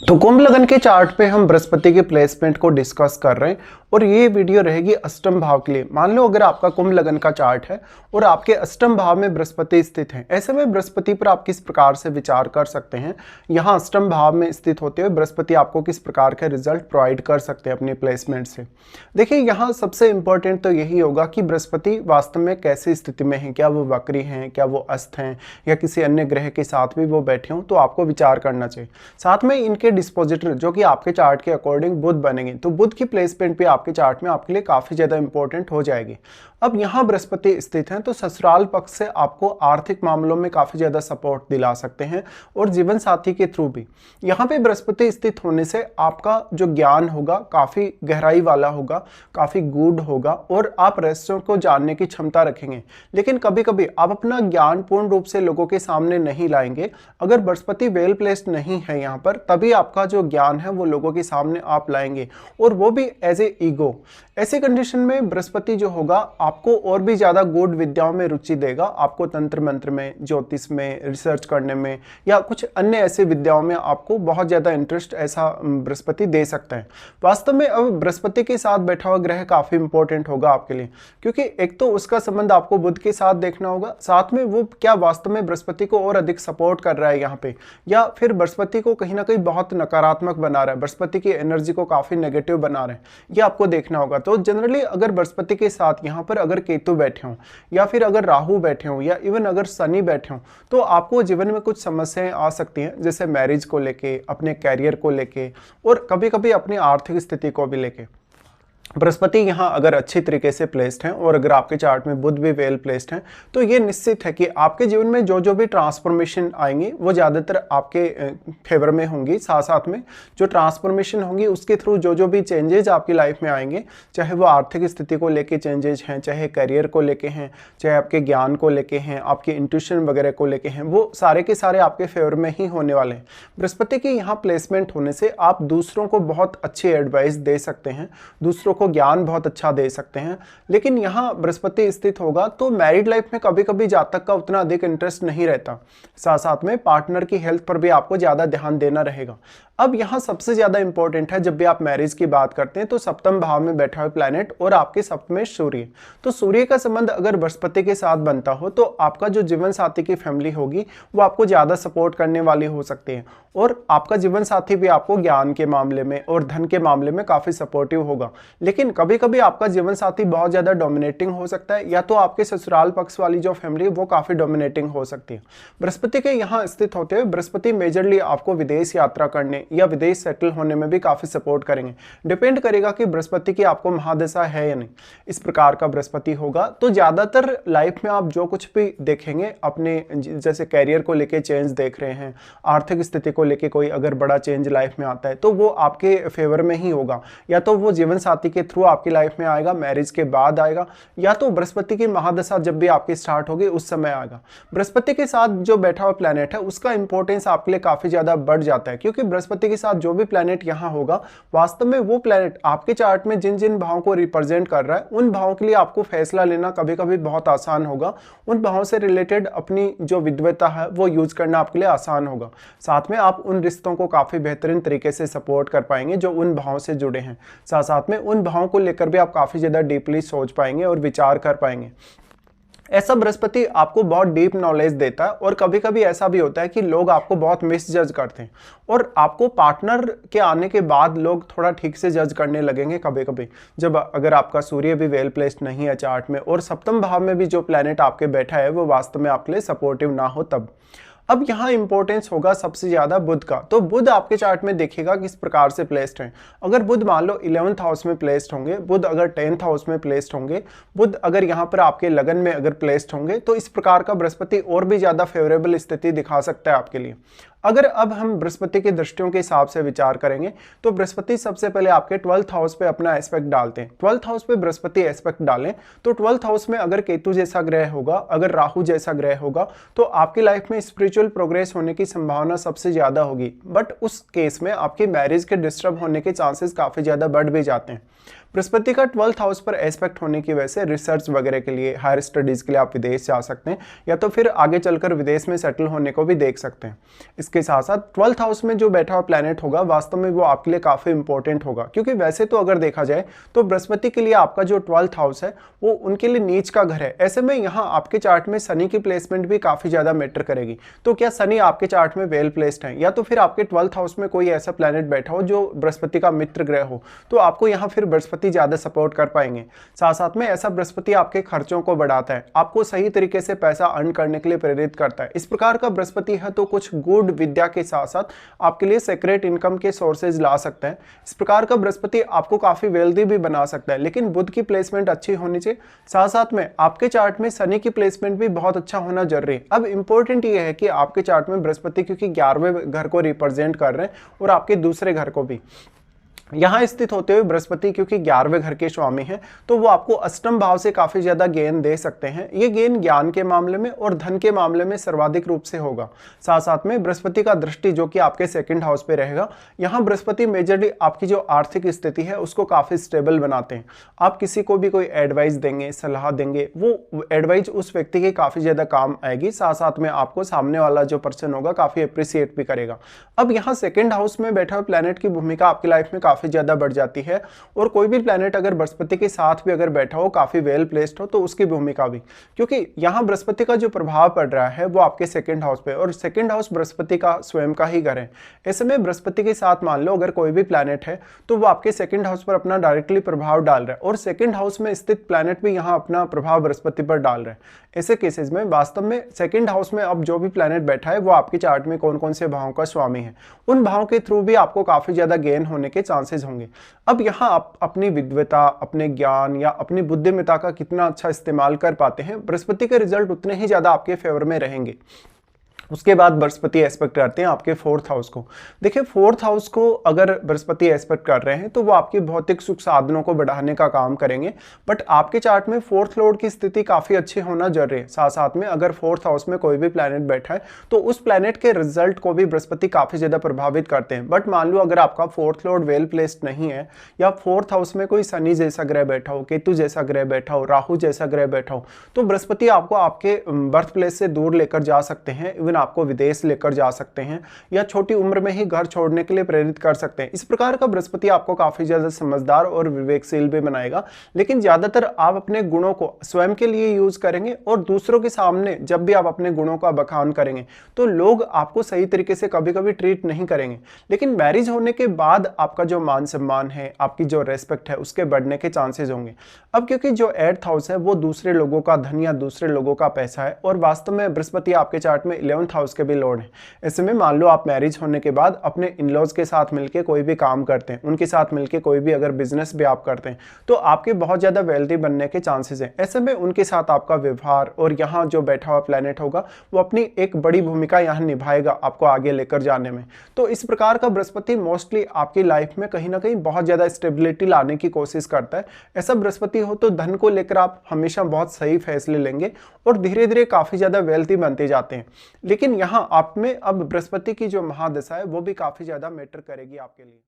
तो कुंभ लगन के चार्ट पे हम बृहस्पति के प्लेसमेंट को डिस्कस कर रहे हैं और ये वीडियो रहेगी अष्टम भाव के लिए। मान लो अगर आपका कुंभ लगन का चार्ट है और आपके अष्टम भाव में बृहस्पति स्थित है, ऐसे में बृहस्पति पर आप किस प्रकार से विचार कर सकते हैं, यहाँ अष्टम भाव में स्थित होते हुए बृहस्पति आपको किस प्रकार के रिजल्ट प्रोवाइड कर सकते हैं अपने प्लेसमेंट से। देखिए यहाँ सबसे इंपॉर्टेंट तो यही होगा कि बृहस्पति वास्तव में कैसी स्थिति में है, क्या वो वक्री हैं, क्या वो अस्त हैं या किसी अन्य ग्रह के साथ भी वो बैठे हों, तो आपको विचार करना चाहिए। साथ में इनके डिस्पोजिटर जो कि आपके चार्ट के अकॉर्डिंग बुध बनेंगे, तो बुध की प्लेसमेंट भी आपके चार्ट में आपके लिए काफी ज्यादा इंपॉर्टेंट हो जाएगी। अब यहाँ बृहस्पति स्थित हैं तो ससुराल पक्ष से आपको आर्थिक मामलों में काफी ज्यादा सपोर्ट दिला सकते हैं और जीवन साथी के थ्रू भी। यहाँ पे बृहस्पति स्थित होने से आपका जो ज्ञान होगा काफी गहराई वाला होगा, काफी गूढ़ होगा और आप रहस्यों को जानने की क्षमता रखेंगे। लेकिन कभी कभी आप अपना ज्ञान पूर्ण रूप से लोगों के सामने नहीं लाएंगे। अगर बृहस्पति वेल प्लेस्ड नहीं है यहाँ पर, तभी आपका जो ज्ञान है वो लोगों के सामने आप लाएंगे और वो भी एज ए ईगो। ऐसे कंडीशन में बृहस्पति जो होगा आपको और भी ज्यादा गूढ़ विद्याओं में रुचि देगा। आपको तंत्र मंत्र में, ज्योतिष में, रिसर्च करने में या कुछ अन्य ऐसे विद्याओं में आपको बहुत ज्यादा इंटरेस्ट ऐसा बृहस्पति दे सकता है। वास्तव में अब बृहस्पति के साथ बैठा हुआ ग्रह काफी इंपॉर्टेंट होगा आपके लिए, क्योंकि एक तो उसका संबंध आपको बुध के साथ देखना होगा, साथ में वो क्या वास्तव में बृहस्पति को और अधिक सपोर्ट कर रहा है यहाँ पे, या फिर बृहस्पति को कहीं ना कहीं बहुत नकारात्मक बना रहा है, बृहस्पति की एनर्जी को काफी नेगेटिव बना रहे हैं, ये आपको देखना होगा। तो जनरली अगर बृहस्पति के साथ यहाँ पर अगर केतु बैठे हों या फिर अगर राहु बैठे हों या इवन अगर शनि बैठे हों, तो आपको जीवन में कुछ समस्याएं आ सकती हैं, जैसे मैरिज को लेके, अपने कैरियर को लेके और कभी कभी अपनी आर्थिक स्थिति को भी लेके। बृहस्पति यहाँ अगर अच्छी तरीके से प्लेस्ड हैं और अगर आपके चार्ट में बुध भी वेल प्लेस्ड हैं, तो ये निश्चित है कि आपके जीवन में जो जो भी ट्रांसफॉर्मेशन आएंगी वो ज़्यादातर आपके फेवर में होंगी। साथ साथ में जो ट्रांसफॉर्मेशन होंगी उसके थ्रू जो जो भी चेंजेज आपकी लाइफ में आएंगे, चाहे वो आर्थिक स्थिति को लेके चेंजेज हैं, चाहे करियर को लेके हैं, चाहे आपके ज्ञान को लेके हैं, आपके इंट्यूशन वगैरह को लेके हैं, वो सारे के सारे आपके फेवर में ही होने वाले हैं। बृहस्पति की यहाँ प्लेसमेंट होने से आप दूसरों को बहुत अच्छी एडवाइस दे सकते हैं, दूसरों को ज्ञान बहुत अच्छा दे सकते हैं। लेकिन यहाँ बृहस्पति स्थित होगा तो मैरिड लाइफ में कभी कभी जातक का उतना अधिक इंटरेस्ट नहीं रहता। साथ साथ में पार्टनर की हेल्थ पर भी आपको ज्यादा ध्यान देना रहेगा। अब यहाँ सबसे ज्यादा इंपॉर्टेंट है, जब भी आप मैरिज की बात करते हैं तो सप्तम भाव में बैठा हुआ प्लैनेट और आपके सप्तम सूर्य, तो सूर्य का संबंध अगर बृहस्पति के साथ बनता हो तो आपका जो जीवन साथी की फैमिली होगी वो आपको ज्यादा सपोर्ट करने वाली हो सकती है और आपका जीवन साथी भी आपको ज्ञान के मामले में और धन के मामले में काफी सपोर्टिव होगा। लेकिन कभी कभी आपका जीवन साथी बहुत ज्यादा डोमिनेटिंग हो सकता है, या तो आपके ससुराल पक्ष वाली जो फैमिली है वो काफी डोमिनेटिंग हो सकती है। बृहस्पति के यहाँ स्थित होते हुए बृहस्पति मेजरली आपको विदेश यात्रा करने या विदेश सेटल होने में भी काफी सपोर्ट करेंगे। डिपेंड करेगा कि बृहस्पति की आपको महादशा है या नहीं। इस प्रकार का बृहस्पति होगा तो ज्यादातर लाइफ में आप जो कुछ भी देखेंगे, अपने जैसे कैरियर को लेके चेंज देख रहे हैं, आर्थिक स्थिति को लेके कोई अगर बड़ा चेंज लाइफ में आता है तो वो आपके फेवर में ही होगा, या तो वो जीवन साथी के थ्रू आपकी लाइफ में आएगा, मैरिज के बाद आएगा, या तो बृहस्पति की महादशा जब भी आपकी स्टार्ट होगी उस समय आएगा। बृहस्पति के साथ जो बैठा हुआ प्लैनेट है उसका इंपॉर्टेंस आपके लिए काफी ज्यादा बढ़ जाता है, क्योंकि बृहस्पति के साथ जो भी प्लैनेट यहाँ होगा वास्तव में वो प्लैनेट आपके चार्ट में जिन जिन भावों को रिप्रेजेंट कर रहा है उन भावों के लिए आपको फैसला लेना कभी कभी बहुत आसान होगा। उन भावों से रिलेटेड अपनी जो विद्वता है वो यूज करना आपके लिए आसान होगा। साथ में आप उन रिश्तों को काफी बेहतरीन तरीके से सपोर्ट कर पाएंगे जो उन भावों से जुड़े हैं। साथ साथ में उन भावों को लेकर भी आप काफी ज्यादा डीपली सोच पाएंगे और विचार कर पाएंगे। ऐसा बृहस्पति आपको बहुत डीप नॉलेज देता है और कभी कभी ऐसा भी होता है कि लोग आपको बहुत मिस जज करते हैं और आपको पार्टनर के आने के बाद लोग थोड़ा ठीक से जज करने लगेंगे कभी कभी, जब अगर आपका सूर्य भी वेल प्लेस्ड नहीं है चार्ट में और सप्तम भाव में भी जो प्लैनेट आपके बैठा है वो वास्तव में आपके लिए सपोर्टिव ना हो तब। अब यहाँ इंपॉर्टेंस होगा सबसे ज्यादा बुध का। तो बुध आपके चार्ट में देखिएगा किस प्रकार से प्लेस्ड है। अगर बुध मान लो 11th हाउस में प्लेस्ड होंगे, बुध अगर 10th हाउस में प्लेस्ड होंगे, बुध अगर यहाँ पर आपके लगन में अगर प्लेस्ड होंगे, तो इस प्रकार का बृहस्पति और भी ज्यादा फेवरेबल स्थिति दिखा सकता है आपके लिए। अगर अब हम बृहस्पति की दृष्टियों के हिसाब से विचार करेंगे तो बृहस्पति सबसे पहले आपके 12th हाउस पे अपना एस्पेक्ट डालते हैं। 12th हाउस पे बृहस्पति एस्पेक्ट डालें तो 12th हाउस में अगर केतु जैसा ग्रह होगा, अगर राहु जैसा ग्रह होगा, तो आपकी लाइफ में स्पिरिचुअल प्रोग्रेस होने की संभावना सबसे ज्यादा होगी। बट उस केस में आपकी मैरिज के डिस्टर्ब होने के चांसेस काफी ज्यादा बढ़ भी जाते हैं। बृहस्पति का 12th हाउस पर एस्पेक्ट होने की वजह से रिसर्च वगैरह के लिए, हायर स्टडीज के लिए आप विदेश जा सकते हैं या तो फिर आगे चलकर विदेश में सेटल होने को भी देख सकते हैं। इसके साथ साथ 12th हाउस में जो बैठा हुआ प्लैनेट होगा वास्तव में वो आपके लिए काफी इंपॉर्टेंट होगा, क्योंकि वैसे तो अगर देखा जाए तो बृहस्पति के लिए आपका जो 12th हाउस है वो उनके लिए नीच का घर है। ऐसे में यहाँ आपके चार्ट में शनि की प्लेसमेंट भी काफी ज्यादा मैटर करेगी। तो क्या शनि आपके चार्ट में वेल प्लेस्ड है या तो फिर आपके 12th हाउस में कोई ऐसा प्लैनेट बैठा हो जो बृहस्पति का मित्र ग्रह हो, तो आपको यहाँ फिर बृहस्पति ज्यादा सपोर्ट कर पाएंगे। साथ साथ में ऐसा बृहस्पति आपके खर्चों को बढ़ाता है, आपको सही तरीके से पैसा अर्न करने के लिए प्रेरित करता है। इस प्रकार का बृहस्पति है तो कुछ गुड विद्या के साथ साथ आपके लिए सीक्रेट इनकम के सोर्सेज ला सकता है। इस प्रकार का बृहस्पति आपको काफी वेल्दी भी बना सकता है, लेकिन बुध की प्लेसमेंट अच्छी होनी चाहिए। साथ साथ में आपके चार्ट में शनि की प्लेसमेंट भी बहुत अच्छा होना जरूरी है। अब इंपॉर्टेंट ये है कि आपके चार्ट में बृहस्पति क्योंकि 11वें घर को रिप्रेजेंट कर रहे हैं और आपके दूसरे घर को भी, यहां स्थित होते हुए बृहस्पति क्योंकि 11वें घर के स्वामी हैं तो वो आपको अष्टम भाव से काफी ज्यादा गेन दे सकते हैं। ये गेन ज्ञान के मामले में और धन के मामले में सर्वाधिक रूप से होगा। साथ साथ में बृहस्पति का दृष्टि जो कि आपके सेकंड हाउस पे रहेगा, यहाँ बृहस्पति मेजरली आपकी जो आर्थिक स्थिति है उसको काफी स्टेबल बनाते हैं। आप किसी को भी कोई एडवाइस देंगे, सलाह देंगे, वो एडवाइस उस व्यक्ति के काफी ज्यादा काम आएगी। साथ साथ में आपको सामने वाला जो पर्सन होगा काफी अप्रिसिएट भी करेगा। अब यहाँ सेकंड हाउस में बैठा हुआ प्लैनेट की भूमिका आपकी लाइफ में काफी ज्यादा बढ़ जाती है, और कोई भी प्लैनेट अगर बृहस्पति के साथ भी अगर बैठा हो, काफी वेल प्लेस्ड हो, तो उसकी भूमिका भी, क्योंकि यहाँ बृहस्पति का जो प्रभाव पड़ रहा है वो आपके सेकंड हाउस पे, और सेकंड हाउस बृहस्पति का स्वयं का ही घर है। ऐसे में बृहस्पति के साथ मान लो अगर कोई भी प्लैनेट है तो वो आपके सेकंड हाउस पर अपना डायरेक्टली प्रभाव डाल रहा है, और सेकंड हाउस में स्थित प्लैनेट भी यहाँ अपना प्रभाव बृहस्पति पर डाल रहा है। ऐसे केसेस में वास्तव में सेकंड हाउस में अब जो भी प्लैनेट बैठा है वो आपके चार्ट में कौन कौन से भावों का स्वामी है, उन भावों के थ्रू भी आपको काफी ज्यादा गेन होने के चांसेस होंगे। अब यहाँ आप अपनी विद्वता, अपने ज्ञान या अपनी बुद्धिमत्ता का कितना अच्छा इस्तेमाल कर पाते हैं, बृहस्पति के रिजल्ट उतने ही ज्यादा आपके फेवर में रहेंगे। उसके बाद बृहस्पति एस्पेक्ट करते हैं आपके 4th हाउस को। देखिए 4th हाउस को अगर बृहस्पति एस्पेक्ट कर रहे हैं तो वो आपके भौतिक सुख साधनों को बढ़ाने का काम करेंगे, बट आपके चार्ट में 4th लॉर्ड की स्थिति काफी अच्छी होना जरूरी है। साथ साथ में अगर 4th हाउस में कोई भी प्लैनेट बैठा है तो उस प्लैनेट के रिजल्ट को भी बृहस्पति काफी ज्यादा प्रभावित करते हैं। बट मान लो अगर आपका 4th लॉर्ड वेल प्लेस्ड नहीं है, या 4th हाउस में कोई शनि जैसा ग्रह बैठा हो, केतु जैसा ग्रह बैठा हो, राहु जैसा ग्रह बैठा हो, तो बृहस्पति आपको आपके बर्थ प्लेस से दूर लेकर जा सकते हैं, इवन आपको विदेश लेकर जा सकते हैं, या छोटी उम्र में ही घर छोड़ने के लिए प्रेरित कर सकते हैं। इस प्रकार का बृहस्पति आपको काफी ज्यादा समझदार और विवेकशील भी बनाएगा, लेकिन ज्यादातर आप अपने गुणों को स्वयं के लिए यूज करेंगे, और दूसरों के सामने जब भी आप अपने गुणों का बखान करेंगे तो लोग आपको सही तरीके से कभी कभी ट्रीट नहीं करेंगे। लेकिन मैरिज होने के बाद आपका जो मान सम्मान है, आपकी जो रेस्पेक्ट है, उसके बढ़ने के चांसेस होंगे। अब क्योंकि जो 8th हाउस है वो दूसरे लोगों का धन या दूसरे लोगों का पैसा है, और वास्तव में बृहस्पति आपके चार्ट में 11th हाउस के भी लॉर्ड है। ऐसे में मान लो आप मैरिज होने के बाद अपने इन-लॉज के साथ मिलके कोई भी काम करते हैं, उनके साथ मिलके कोई भी अगर बिजनेस भी आप करते हैं, तो आपके बहुत ज्यादा वेल्दी बनने के चांसेस हैं। ऐसे में उनके साथ आपका व्यवहार, और यहाँ जो बैठा हुआ प्लैनेट होगा वो अपनी एक बड़ी भूमिका यहाँ निभाएगा आपको आगे लेकर जाने में। तो इस प्रकार का बृहस्पति मोस्टली आपकी लाइफ में कहीं ना कहीं बहुत ज्यादा स्टेबिलिटी लाने की कोशिश करता है। ऐसा बृहस्पति हो तो धन को लेकर आप हमेशा बहुत सही फैसले लेंगे और धीरे धीरे काफी ज्यादा वेल्थी बनते जाते हैं। लेकिन यहाँ आप में अब बृहस्पति की जो महादशा है वो भी काफी ज्यादा मैटर करेगी आपके लिए।